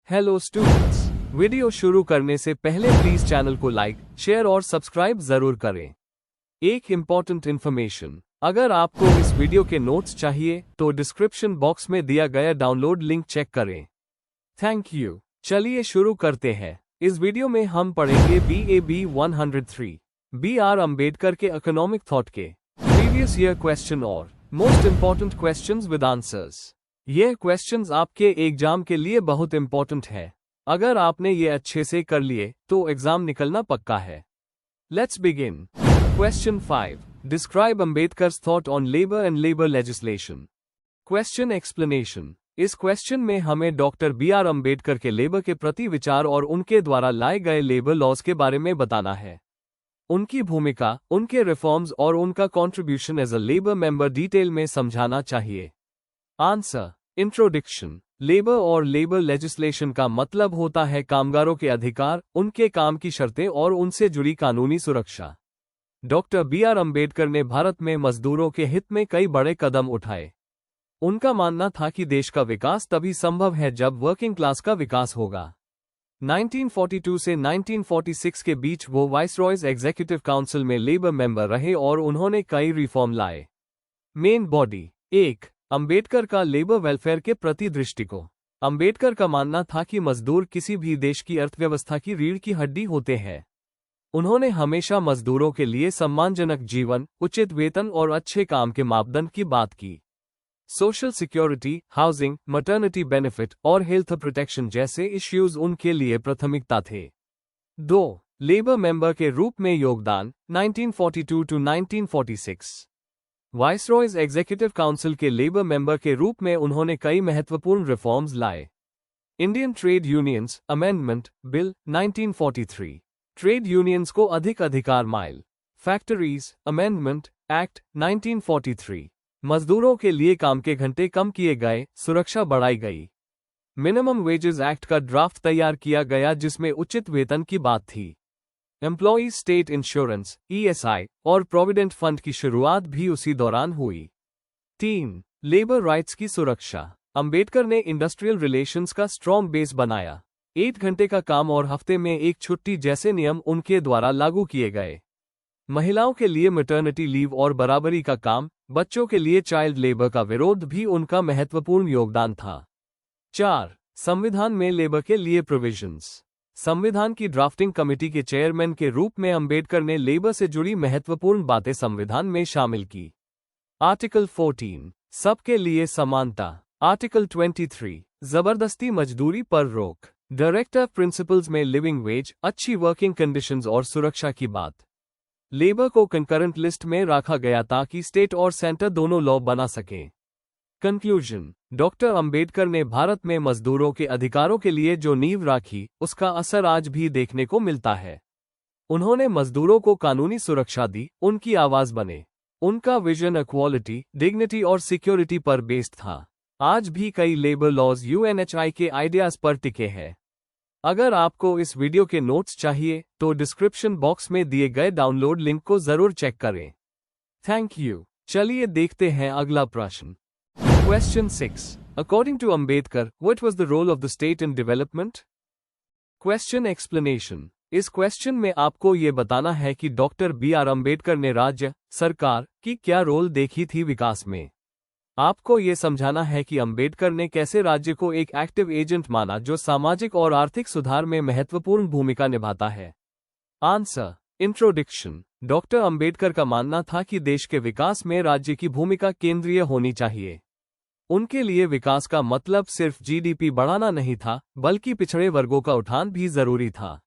Hello students, video शुरू करने से पहले प्लीज चैनल को लाइक, शेयर और सब्सक्राइब जरूर करें। एक इम्पॉर्टेंट इन्फॉर्मेशन, अगर आपको इस वीडियो के नोट्स चाहिए तो डिस्क्रिप्शन बॉक्स में दिया गया डाउनलोड लिंक चेक करें। Thank you. चलिए शुरू करते हैं। इस वीडियो में हम पढ़ेंगे BAB 103 BR अम्बेडकर के इकोनॉमिक थॉट के प्रीवियस ईयर क्वेश्चन और most important questions with answers. ये क्वेश्चंस आपके एग्जाम के लिए बहुत इंपॉर्टेंट है। अगर आपने ये अच्छे से कर लिए तो एग्जाम निकलना पक्का है। Let's begin. Question 5, describe Ambedkar's thought on labour and labour legislation. Question explanation. इस क्वेश्चन में हमें डॉक्टर BR अम्बेडकर के लेबर के प्रति विचार और उनके द्वारा लाए गए लेबर लॉज के बारे में बताना है। उनकी भूमिका, उनके रिफॉर्म्स और उनका contribution as a labour member detail में समझाना चाहिए। आंसर। इंट्रोडक्शन। लेबर और लेबर लेजिस्लेशन का मतलब होता है कामगारों के अधिकार, उनके काम की शर्तें और उनसे जुड़ी कानूनी सुरक्षा। डॉक्टर BR अम्बेडकर ने भारत में मजदूरों के हित में कई बड़े कदम उठाए। उनका मानना था कि देश का विकास तभी संभव है जब वर्किंग क्लास का विकास होगा। 1942 से 1946 के बीच वो वाइसरॉयज एग्जीक्यूटिव काउंसिल में लेबर मेंबर रहे और उन्होंने कई रिफॉर्म लाए। Main body. 1. अम्बेडकर का लेबर वेलफेयर के प्रति दृष्टिकोण। अम्बेडकर का मानना था कि मजदूर किसी भी देश की अर्थव्यवस्था की रीढ़ की हड्डी होते हैं। उन्होंने हमेशा मजदूरों के लिए सम्मानजनक जीवन, उचित वेतन और अच्छे काम के मापदंड की बात की। Social security, housing, maternity benefit और हेल्थ प्रोटेक्शन जैसे इश्यूज उनके लिए प्राथमिकता थे। 2. लेबर मेंबर के रूप में योगदान 1942 टू 1946। वाइसरॉयज एग्जीक्यूटिव काउंसिल के लेबर मेंबर के रूप में उन्होंने कई महत्वपूर्ण रिफॉर्म्स लाए। Indian trade unions amendment bill 1943, trade unions को अधिक अधिकार माइल। फैक्ट्रीज अमेंडमेंट एक्ट 1943, मजदूरों के लिए काम के घंटे कम किए गए, सुरक्षा बढ़ाई गई। मिनिमम वेजेस एक्ट का ड्राफ्ट तैयार किया गया जिसमें उचित वेतन की बात थी। एम्प्लॉयज स्टेट इंश्योरेंस ESI और प्रोविडेंट फंड की शुरुआत भी उसी दौरान हुई। 3. लेबर राइट्स की सुरक्षा। अंबेडकर ने इंडस्ट्रियल रिलेशंस का स्ट्रॉन्ग बेस बनाया। 8 घंटे का काम और हफ्ते में एक छुट्टी जैसे नियम उनके द्वारा लागू किए गए। महिलाओं के लिए मैटरनिटी लीव और बराबरी का काम, बच्चों के लिए चाइल्ड लेबर का विरोध भी उनका महत्वपूर्ण योगदान था। 4. संविधान में लेबर के लिए प्रोविजंस। संविधान की ड्राफ्टिंग कमेटी के चेयरमैन के रूप में अंबेडकर ने लेबर से जुड़ी महत्वपूर्ण बातें संविधान में शामिल की। आर्टिकल 14, सबके लिए समानता। आर्टिकल 23, जबरदस्ती मजदूरी पर रोक। डायरेक्टिव प्रिंसिपल्स में लिविंग वेज, अच्छी वर्किंग कंडीशंस और सुरक्षा की बात। लेबर को कंकरेंट लिस्ट में रखा गया ताकि स्टेट और सेंटर दोनों लॉ बना सकें। कंक्लूजन। डॉक्टर अंबेडकर ने भारत में मजदूरों के अधिकारों के लिए जो नींव रखी, उसका असर आज भी देखने को मिलता है। उन्होंने मजदूरों को कानूनी सुरक्षा दी, उनकी आवाज बने। उनका विजन इक्वालिटी, डिग्निटी और सिक्योरिटी पर बेस्ड था। आज भी कई लेबर लॉज UNHI के आइडियाज पर टिके हैं। अगर आपको इस वीडियो के नोट्स चाहिए तो डिस्क्रिप्शन बॉक्स में दिए गए डाउनलोड लिंक को जरूर चेक करें। Thank you. चलिए देखते हैं अगला प्रश्न। Question 6. According to Ambedkar, what was the role of the state in development? Question explanation. इस क्वेश्चन में आपको ये बताना है कि डॉक्टर BR अम्बेडकर ने राज्य, सरकार की क्या रोल देखी थी विकास में। आपको ये समझाना है कि अम्बेडकर ने कैसे राज्य को एक एक्टिव एजेंट माना जो सामाजिक और आर्थिक सुधार में महत्वपूर्ण भूमिका निभाता है। आंसर। इंट्रोडक्शन। डॉक्टर अम्बेडकर का मानना था कि देश के विकास में राज्य की भूमिका केंद्रीय होनी चाहिए। उनके लिए विकास का मतलब सिर्फ GDP बढ़ाना नहीं था, बल्कि पिछड़े वर्गों का उत्थान भी जरूरी था।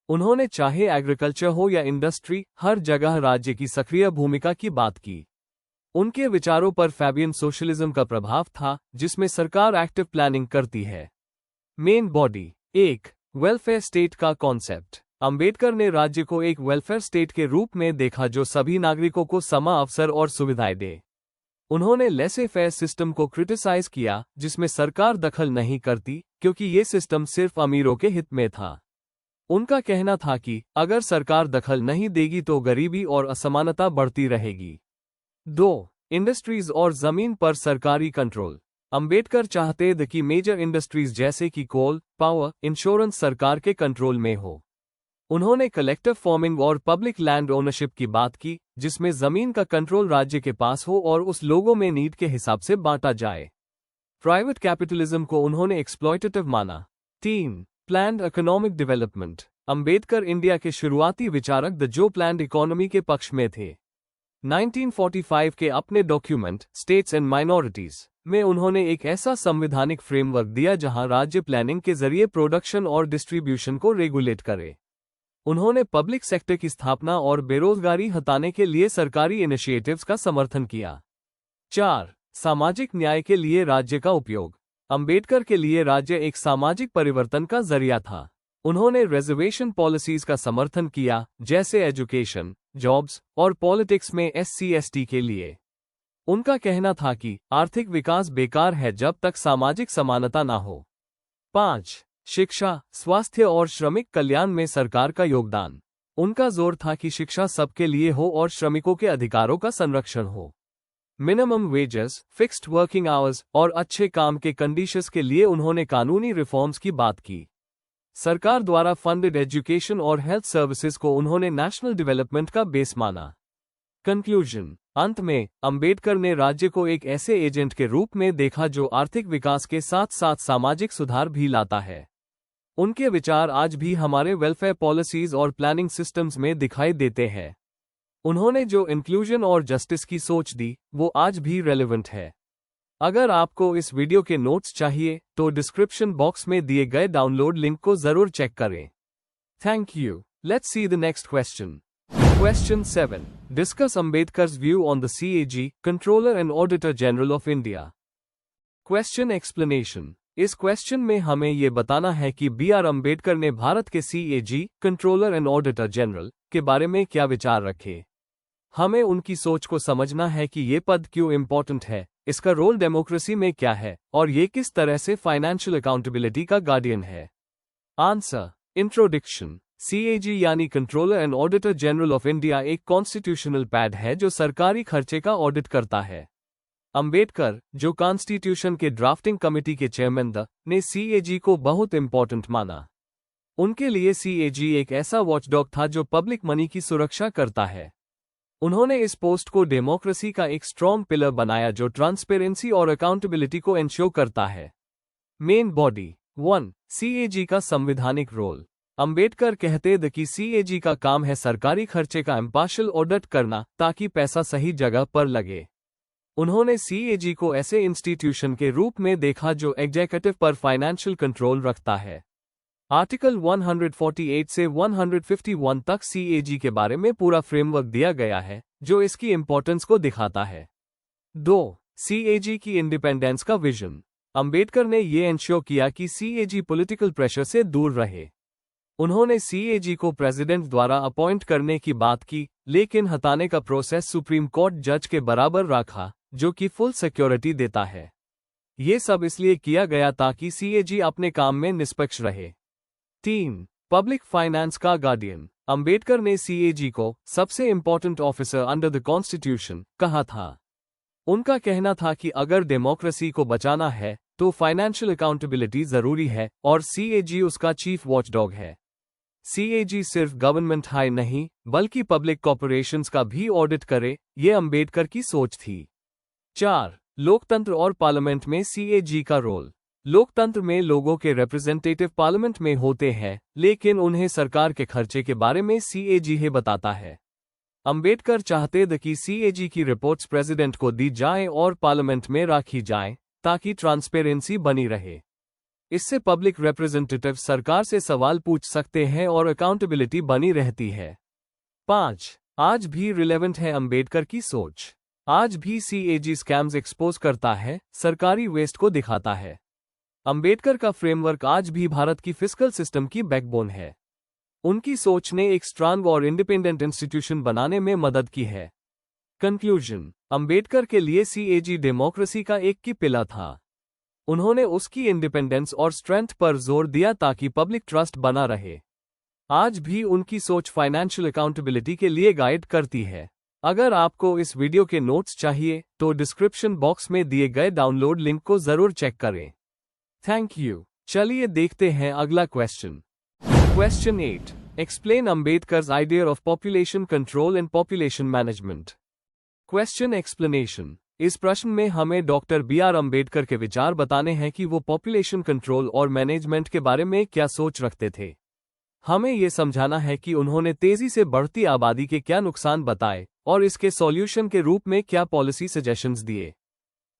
उन्होंने चाहे एग्रीकल्चर हो या इंडस्ट्री, हर जगह राज्य की सक्रिय भूमिका की बात की। उनके विचारों पर फैबियन सोशलिज्म का प्रभाव था, जिसमें सरकार एक्टिव प्लानिंग करती है। Main body. 1. वेलफेयर स्टेट का कॉन्सेप्ट। अंबेडकर ने राज्य को एक वेलफेयर स्टेट के रूप में देखा जो सभी नागरिकों को समान अवसर और सुविधाएं दे। उन्होंने लेसे फेयर सिस्टम को क्रिटिसाइज किया, जिसमें सरकार दखल नहीं करती, क्योंकि ये सिस्टम सिर्फ अमीरों के हित में था। उनका कहना था कि अगर सरकार दखल नहीं देगी तो गरीबी और असमानता बढ़ती रहेगी। 2. इंडस्ट्रीज और जमीन पर सरकारी कंट्रोल। अंबेडकर चाहते थे कि मेजर इंडस्ट्रीज जैसे कि कोल, पावर, इंश्योरेंस सरकार के कंट्रोल में हो। उन्होंने कलेक्टिव फार्मिंग और पब्लिक लैंड ओनरशिप की बात की, जिसमें जमीन का कंट्रोल राज्य के पास हो और उस लोगों में नीड के हिसाब से बांटा जाए। प्राइवेट कैपिटलिज्म को उन्होंने एक्सप्लॉयटेटिव माना। 3. Planned economic development. Ambedkar India के शुरुआती विचारक द जो प्लान्ड इकोनॉमी के पक्ष में थे। 1945 के अपने डॉक्यूमेंट स्टेट्स एंड माइनॉरिटीज में उन्होंने एक ऐसा संवैधानिक फ्रेमवर्क दिया जहां राज्य प्लानिंग के जरिए प्रोडक्शन और डिस्ट्रीब्यूशन को रेगुलेट करे। उन्होंने पब्लिक सेक्टर की स्थापना और बेरोजगारी हटाने के लिए सरकारी इनिशिएटिव्स का समर्थन किया। 4. सामाजिक न्याय के लिए राज्य का उपयोग। अंबेडकर के लिए राज्य एक सामाजिक परिवर्तन का जरिया था। उन्होंने रिजर्वेशन पॉलिसीज का समर्थन किया, जैसे एजुकेशन, जॉब्स और पॉलिटिक्स में SC/ST के लिए। उनका कहना था कि आर्थिक विकास बेकार है जब तक सामाजिक समानता ना हो। 5. शिक्षा, स्वास्थ्य और श्रमिक कल्याण में सरकार का योगदान। उनका जोर था कि शिक्षा सबके लिए हो और श्रमिकों के अधिकारों का संरक्षण हो। Minimum wages, fixed working hours और अच्छे काम के कंडीशंस के लिए उन्होंने कानूनी रिफॉर्म्स की बात की। सरकार द्वारा फंडेड एजुकेशन और हेल्थ सर्विसेज को उन्होंने नेशनल डेवलपमेंट का बेस माना। कंक्लूजन। अंत में, अंबेडकर ने राज्य को एक ऐसे एजेंट के रूप में देखा जो आर्थिक विकास के साथ साथ सामाजिक सुधार भी लाता है। उनके विचार आज भी हमारे वेलफेयर पॉलिसीज और प्लानिंग सिस्टम्स में दिखाई देते हैं। उन्होंने जो इंक्लूजन और जस्टिस की सोच दी, वो आज भी रेलेवेंट है। अगर आपको इस वीडियो के नोट्स चाहिए, तो डिस्क्रिप्शन बॉक्स में दिए गए डाउनलोड लिंक को जरूर चेक करें। Thank you. Let's see the next question. Question 7. Discuss Ambedkar's view on the CAG, Controller and Auditor General of India. Question explanation. इस क्वेश्चन में हमें ये बताना है कि B.R. अम्बेडकर ने भारत के CAG, Controller and Auditor General, के बारे में क्या विचार रखे। हमें उनकी सोच को समझना है कि ये पद क्यों इम्पोर्टेंट है, इसका रोल डेमोक्रेसी में क्या है, और ये किस तरह से फाइनेंशियल अकाउंटेबिलिटी का गार्डियन है। आंसर। इंट्रोडक्शन। CAG यानी controller and auditor general of India एक कॉन्स्टिट्यूशनल पैड है जो सरकारी खर्चे का ऑडिट करता है। अंबेडकर, जो कॉन्स्टिट्यूशन के ड्राफ्टिंग कमेटी के चेयरमैन थे, ने CAG को बहुत इंपॉर्टेंट माना। उनके लिए CAG एक ऐसा वॉचडॉग था जो पब्लिक मनी की सुरक्षा करता है। उन्होंने इस पोस्ट को डेमोक्रेसी का एक स्ट्रॉन्ग पिलर बनाया जो ट्रांसपेरेंसी और अकाउंटेबिलिटी को एंश्योर करता है। Main body. 1. CAG का संवैधानिक रोल। अंबेडकर कहते थे कि CAG का काम है सरकारी खर्चे का इम्पार्शियल ऑडिट करना ताकि पैसा सही जगह पर लगे। उन्होंने CAG को ऐसे इंस्टीट्यूशन के रूप में देखा जो एग्जीक्यूटिव पर फाइनेंशियल कंट्रोल रखता है। आर्टिकल 148 से 151 तक CAG के बारे में पूरा फ्रेमवर्क दिया गया है, जो इसकी इंपॉर्टेंस को दिखाता है। 2. CAG की इंडिपेंडेंस का विजन। अंबेडकर ने ये इंश्योर किया कि CAG पॉलिटिकल प्रेशर से दूर रहे। उन्होंने CAG को प्रेसिडेंट द्वारा अपॉइंट करने की बात की, लेकिन हटाने का प्रोसेस सुप्रीम कोर्ट जज के बराबर रखा, जो कि फुल सिक्योरिटी देता है। ये सब इसलिए किया गया ताकि CAG अपने काम में निष्पक्ष रहे। 3. पब्लिक फाइनेंस का गार्डियन। अंबेडकर ने CAG को सबसे important officer under the constitution कहा था। उनका कहना था कि अगर डेमोक्रेसी को बचाना है, तो फाइनेंशियल अकाउंटेबिलिटी जरूरी है, और CAG उसका चीफ वॉचडॉग है। CAG सिर्फ गवर्नमेंट हाई नहीं, बल्कि पब्लिक कॉर्पोरेशंस का भी ऑडिट करे, ये अंबेडकर की सोच थी। 4. लोकतंत्र और पार्लियामेंट में CAG का रोल। लोकतंत्र में लोगों के रिप्रेजेंटेटिव पार्लियामेंट में होते हैं, लेकिन उन्हें सरकार के खर्चे के बारे में CAG ही बताता है। अंबेडकर चाहते थे कि CAG की रिपोर्ट्स प्रेसिडेंट को दी जाए और पार्लियामेंट में रखी जाए, ताकि ट्रांसपेरेंसी बनी रहे। इससे पब्लिक रिप्रेजेंटेटिव सरकार से सवाल पूछ सकते हैं और अकाउंटेबिलिटी बनी रहती है। 5. आज भी रिलेवेंट है अंबेडकर की सोच। आज भी CAG स्कैम्स एक्सपोज करता है, सरकारी वेस्ट को दिखाता है। अंबेडकर का फ्रेमवर्क आज भी भारत की फिस्कल सिस्टम की बैकबोन है। उनकी सोच ने एक स्ट्रांग और इंडिपेंडेंट इंस्टीट्यूशन बनाने में मदद की है। कंक्लूजन। अंबेडकर के लिए CAG डेमोक्रेसी का एक की पिलर था। उन्होंने उसकी इंडिपेंडेंस और स्ट्रेंथ पर जोर दिया ताकि पब्लिक ट्रस्ट बना रहे। आज भी उनकी सोच फाइनेंशियल अकाउंटेबिलिटी के लिए गाइड करती है। अगर आपको इस वीडियो के नोट्स चाहिए तो डिस्क्रिप्शन बॉक्स में दिए गए डाउनलोड लिंक को जरूर चेक करें। Thank you. चलिए देखते हैं अगला question. Question 8। Explain Ambedkar's idea of population control and population management. Question explanation. इस प्रश्न में हमें डॉक्टर बी.आर. अंबेडकर के विचार बताने हैं कि वो पॉपुलेशन कंट्रोल और मैनेजमेंट के बारे में क्या सोच रखते थे। हमें ये समझाना है कि उन्होंने तेजी से बढ़ती आबादी के क्या नुकसान बताए और इसके सॉल्यूशन के रूप में क्या पॉलिसी सजेशंस दिए।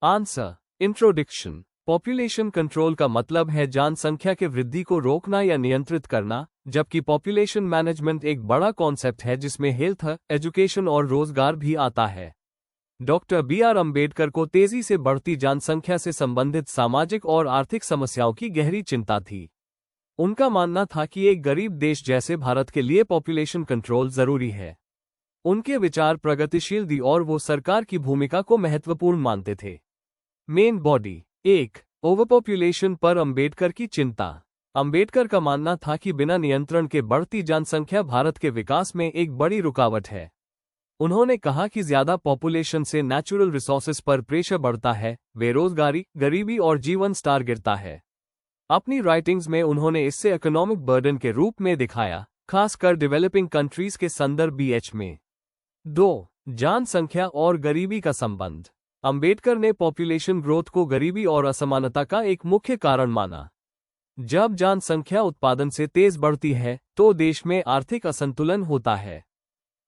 आंसर। इंट्रोडक्शन। पॉपुलेशन कंट्रोल का मतलब है जनसंख्या के वृद्धि को रोकना या नियंत्रित करना, जबकि पॉपुलेशन मैनेजमेंट एक बड़ा कॉन्सेप्ट है जिसमें हेल्थ, एजुकेशन और रोजगार भी आता है। Doctor B R. अंबेडकर को तेजी से बढ़ती जनसंख्या से संबंधित सामाजिक और आर्थिक समस्याओं की गहरी चिंता थी। उनका मानना था कि एक गरीब देश जैसे भारत के लिए पॉपुलेशन कंट्रोल जरूरी है। उनके विचार प्रगतिशील थी और वो सरकार की भूमिका को महत्वपूर्ण मानते थे। Main body. 1. ओवरपॉपुलेशन पर अंबेडकर की चिंता। अंबेडकर का मानना था कि बिना नियंत्रण के बढ़ती जनसंख्या भारत के विकास में एक बड़ी रुकावट है। उन्होंने कहा कि ज्यादा पॉपुलेशन से नेचुरल रिसोर्सेज पर प्रेशर बढ़ता है, बेरोजगारी, गरीबी और जीवन स्तर गिरता है। अपनी राइटिंग्स में उन्होंने इससे इकोनॉमिक बर्डन के रूप में दिखाया, खासकर डेवलपिंग कंट्रीज के संदर्भ बीएच में। 2. जनसंख्या और गरीबी का संबंध। अंबेडकर ने पॉपुलेशन ग्रोथ को गरीबी और असमानता का एक मुख्य कारण माना। जब जनसंख्या उत्पादन से तेज बढ़ती है तो देश में आर्थिक असंतुलन होता है।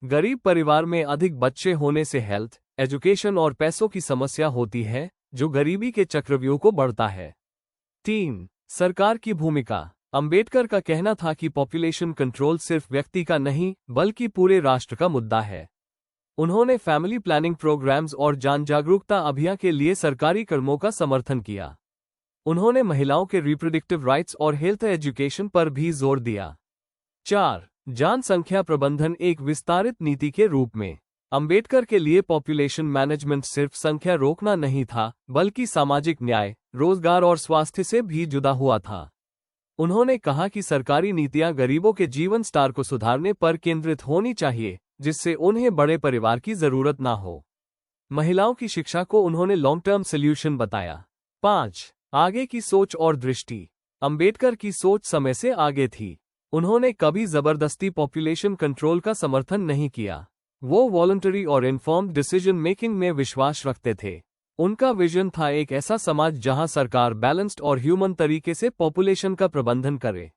गरीब परिवार में अधिक बच्चे होने से हेल्थ, एजुकेशन और पैसों की समस्या होती है, जो गरीबी के चक्रव्यूह को बढ़ता है। 3. सरकार की भूमिका। अंबेडकर का कहना था कि पॉपुलेशन कंट्रोल सिर्फ व्यक्ति का नहीं बल्कि पूरे राष्ट्र का मुद्दा है। उन्होंने फैमिली प्लानिंग प्रोग्राम्स और जन जागरूकता अभियान के लिए सरकारी कदमों का समर्थन किया। उन्होंने महिलाओं के रिप्रोडक्टिव राइट्स और हेल्थ एजुकेशन पर भी जोर दिया। 4. जनसंख्या प्रबंधन एक विस्तारित नीति के रूप में। अंबेडकर के लिए पॉपुलेशन मैनेजमेंट सिर्फ संख्या रोकना नहीं था, बल्कि सामाजिक न्याय, रोजगार और स्वास्थ्य से भी जुड़ा हुआ था। उन्होंने कहा कि सरकारी नीतियां गरीबों के जीवन स्तर को सुधारने पर केंद्रित होनी चाहिए, जिससे उन्हें बड़े परिवार की जरूरत ना हो। महिलाओं की शिक्षा को उन्होंने लॉन्ग टर्म सॉल्यूशन बताया। 5. आगे की सोच और दृष्टि। अंबेडकर की सोच समय से आगे थी। उन्होंने कभी जबरदस्ती पॉपुलेशन कंट्रोल का समर्थन नहीं किया। वो वॉलंटरी और इन्फॉर्म्ड डिसीजन मेकिंग में विश्वास रखते थे। उनका विजन था एक ऐसा समाज जहां सरकार बैलेंस्ड और ह्यूमन तरीके से पॉपुलेशन का प्रबंधन करे।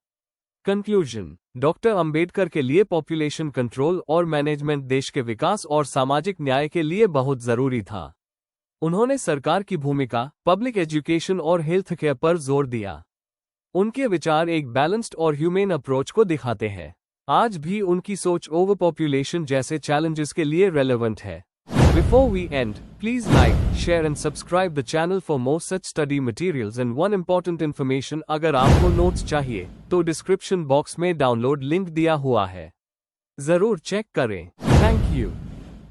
कंक्लूजन। डॉक्टर अंबेडकर के लिए पॉपुलेशन कंट्रोल और मैनेजमेंट देश के विकास और सामाजिक न्याय के लिए बहुत जरूरी था। उन्होंने सरकार की भूमिका, पब्लिक एजुकेशन और हेल्थ केयर पर जोर दिया। उनके विचार एक बैलेंस्ड और ह्यूमेन अप्रोच को दिखाते हैं। आज भी उनकी सोच ओवर पॉपुलेशन जैसे चैलेंजेस के लिए रेलेवेंट है। Before we end, please like, share and subscribe the channel for more such study materials and one important information। अगर आपको नोट्स चाहिए तो डिस्क्रिप्शन बॉक्स में डाउनलोड लिंक दिया हुआ है, जरूर चेक करें। Thank you.